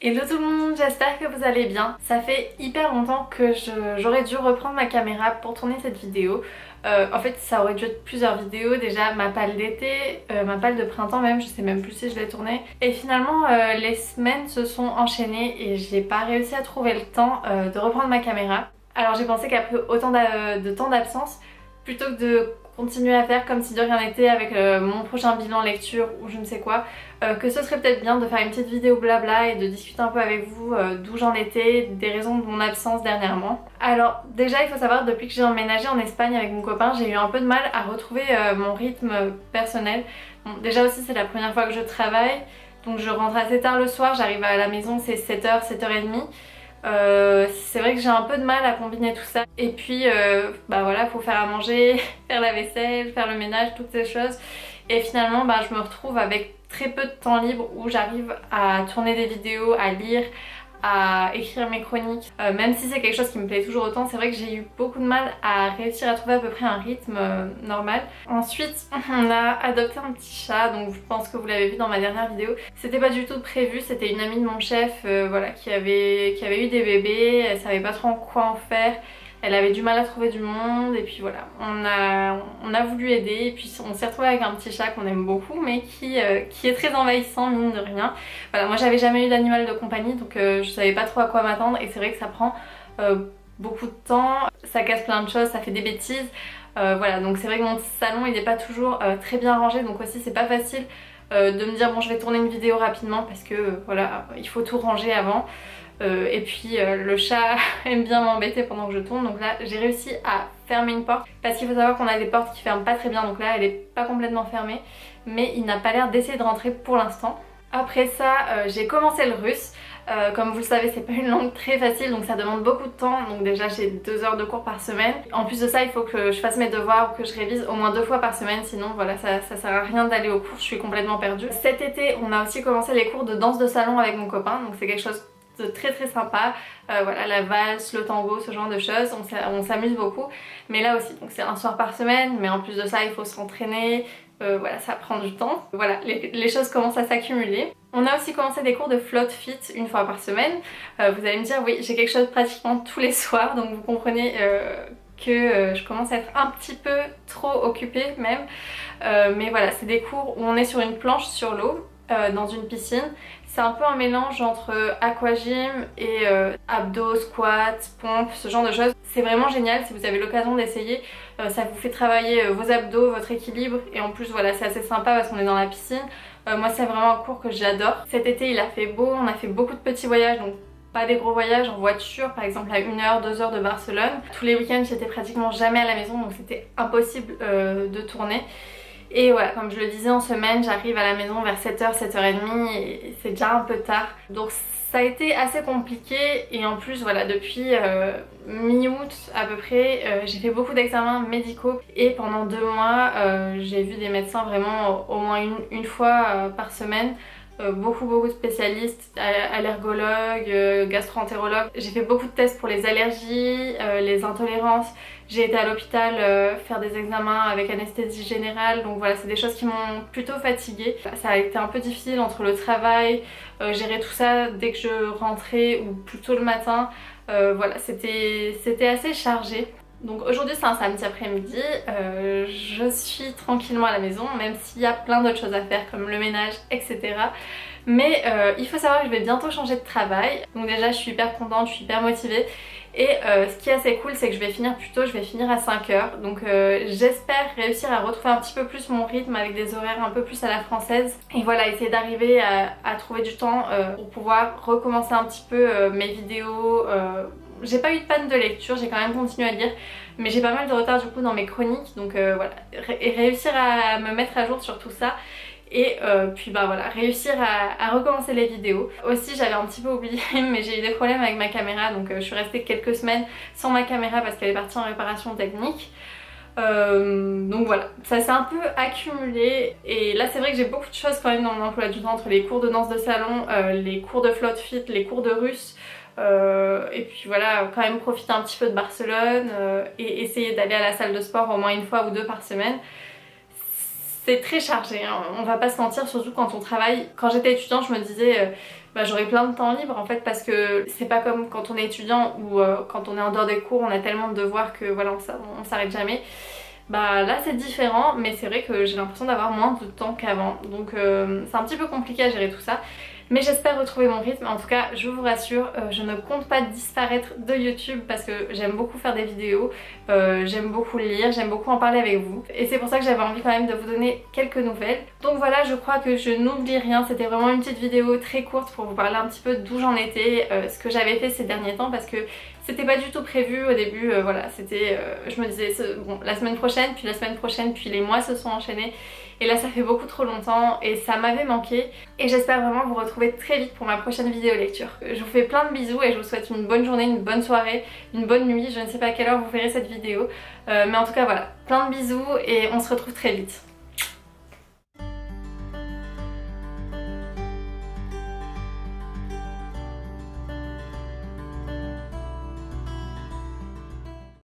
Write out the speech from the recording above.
Hello tout le monde, j'espère que vous allez bien. Ça fait hyper longtemps que j'aurais dû reprendre ma caméra pour tourner cette vidéo. En fait ça aurait dû être plusieurs vidéos, déjà ma palle d'été, ma palle de printemps même, je sais même plus si je l'ai tournée. Et finalement les semaines se sont enchaînées et j'ai pas réussi à trouver le temps de reprendre ma caméra. Alors j'ai pensé qu'après autant de temps d'absence, plutôt que de continuer à faire comme si de rien n'était avec mon prochain bilan lecture ou je ne sais quoi, que ce serait peut-être bien de faire une petite vidéo blabla et de discuter un peu avec vous d'où j'en étais, des raisons de mon absence dernièrement. Alors déjà il faut savoir, depuis que j'ai emménagé en Espagne avec mon copain, j'ai eu un peu de mal à retrouver mon rythme personnel. Bon, déjà aussi c'est la première fois que je travaille, donc je rentre assez tard le soir, j'arrive à la maison c'est 7h, 7h30. C'est vrai que j'ai un peu de mal à combiner tout ça. Et puis bah voilà, faut faire à manger, faire la vaisselle, faire le ménage, toutes ces choses. Et finalement bah, je me retrouve avec très peu de temps libre où j'arrive à tourner des vidéos, à lire, à écrire mes chroniques. Même si c'est quelque chose qui me plaît toujours autant, c'est vrai que j'ai eu beaucoup de mal à réussir à trouver à peu près un rythme normal. Ensuite, on a adopté un petit chat, donc je pense que vous l'avez vu dans ma dernière vidéo. C'était pas du tout prévu, c'était une amie de mon chef voilà, qui avait eu des bébés, elle savait pas trop quoi en faire. Elle avait du mal à trouver du monde et puis voilà, on a voulu aider et puis on s'est retrouvé avec un petit chat qu'on aime beaucoup mais qui est très envahissant mine de rien. Voilà, moi j'avais jamais eu d'animal de compagnie donc je savais pas trop à quoi m'attendre et c'est vrai que ça prend beaucoup de temps, ça casse plein de choses, ça fait des bêtises. Voilà, donc c'est vrai que mon salon il n'est pas toujours très bien rangé donc aussi c'est pas facile de me dire bon je vais tourner une vidéo rapidement parce que voilà, il faut tout ranger avant. Et puis le chat aime bien m'embêter pendant que je tourne, donc là j'ai réussi à fermer une porte parce qu'il faut savoir qu'on a des portes qui ferment pas très bien, donc là elle est pas complètement fermée mais il n'a pas l'air d'essayer de rentrer pour l'instant. Après ça j'ai commencé le russe. Comme vous le savez c'est pas une langue très facile donc ça demande beaucoup de temps, donc déjà j'ai 2 heures de cours par semaine. En plus de ça il faut que je fasse mes devoirs ou que je révise au moins 2 fois par semaine, sinon voilà ça sert à rien d'aller aux cours, je suis complètement perdue. Cet été on a aussi commencé les cours de danse de salon avec mon copain, donc c'est quelque chose de très très sympa. Voilà, la valse, le tango, ce genre de choses, on s'amuse beaucoup. Mais là aussi, donc c'est un soir par semaine, mais en plus de ça il faut s'entraîner, voilà, ça prend du temps. Voilà, les choses commencent à s'accumuler. On a aussi commencé des cours de float fit une fois par semaine. Vous allez me dire oui, j'ai quelque chose pratiquement tous les soirs, donc vous comprenez que je commence à être un petit peu trop occupée même. Mais voilà, c'est des cours où on est sur une planche sur l'eau, dans une piscine. C'est un peu un mélange entre aquagym et abdos, squats, pompes, ce genre de choses. C'est vraiment génial si vous avez l'occasion d'essayer. Ça vous fait travailler vos abdos, votre équilibre et en plus voilà c'est assez sympa parce qu'on est dans la piscine. Moi c'est vraiment un cours que j'adore. Cet été il a fait beau, on a fait beaucoup de petits voyages donc pas des gros voyages en voiture, par exemple à 1 heure, 2 heures de Barcelone. Tous les week-ends j'étais pratiquement jamais à la maison donc c'était impossible de tourner. Et voilà, comme je le disais, en semaine, j'arrive à la maison vers 7h, 7h30 et c'est déjà un peu tard. Donc ça a été assez compliqué et en plus, voilà, depuis mi-août à peu près, j'ai fait beaucoup d'examens médicaux et pendant 2 mois, j'ai vu des médecins vraiment au moins une fois par semaine. Beaucoup de spécialistes, allergologues, gastro-entérologues. J'ai fait beaucoup de tests pour les allergies, les intolérances. J'ai été à l'hôpital faire des examens avec anesthésie générale, donc voilà c'est des choses qui m'ont plutôt fatiguée. Ça a été un peu difficile entre le travail, gérer tout ça dès que je rentrais ou plutôt le matin. Voilà c'était assez chargé. Donc aujourd'hui c'est un samedi après-midi, je suis tranquillement à la maison même s'il y a plein d'autres choses à faire comme le ménage etc. Mais il faut savoir que je vais bientôt changer de travail, donc déjà je suis hyper contente, je suis hyper motivée. Et ce qui est assez cool c'est que je vais finir plus tôt, je vais finir à 5h. Donc j'espère réussir à retrouver un petit peu plus mon rythme avec des horaires un peu plus à la française. Et voilà, essayer d'arriver à trouver du temps pour pouvoir recommencer un petit peu mes vidéos. J'ai pas eu de panne de lecture, j'ai quand même continué à lire, mais j'ai pas mal de retard du coup dans mes chroniques, donc voilà, réussir à me mettre à jour sur tout ça. Et puis bah voilà, réussir à recommencer les vidéos. Aussi j'avais un petit peu oublié mais j'ai eu des problèmes avec ma caméra donc je suis restée quelques semaines sans ma caméra parce qu'elle est partie en réparation technique. Donc voilà, ça s'est un peu accumulé et là c'est vrai que j'ai beaucoup de choses quand même dans mon emploi du temps entre les cours de danse de salon, les cours de float fit, les cours de russe. Et puis voilà, quand même profiter un petit peu de Barcelone et essayer d'aller à la salle de sport au moins une fois ou 2 par semaine. c'est très chargé, hein. On va pas se mentir, surtout quand on travaille. Quand j'étais étudiante, je me disais bah, j'aurais plein de temps libre en fait, parce que c'est pas comme quand on est étudiant ou quand on est en dehors des cours, on a tellement de devoirs que voilà, on s'arrête jamais. Bah là c'est différent, mais c'est vrai que j'ai l'impression d'avoir moins de temps qu'avant, donc c'est un petit peu compliqué à gérer tout ça. Mais j'espère retrouver mon rythme. En tout cas, je vous rassure, je ne compte pas disparaître de YouTube parce que j'aime beaucoup faire des vidéos, j'aime beaucoup lire, j'aime beaucoup en parler avec vous. Et c'est pour ça que j'avais envie quand même de vous donner quelques nouvelles. Donc voilà, je crois que je n'oublie rien. C'était vraiment une petite vidéo très courte pour vous parler un petit peu d'où j'en étais, ce que j'avais fait ces derniers temps, parce que c'était pas du tout prévu au début. Voilà, c'était, je me disais bon, la semaine prochaine, puis les mois se sont enchaînés. Et là ça fait beaucoup trop longtemps et ça m'avait manqué. Et j'espère vraiment vous retrouver très vite pour ma prochaine vidéo lecture. Je vous fais plein de bisous et je vous souhaite une bonne journée, une bonne soirée, une bonne nuit. Je ne sais pas à quelle heure vous verrez cette vidéo. Mais en tout cas voilà, plein de bisous et on se retrouve très vite.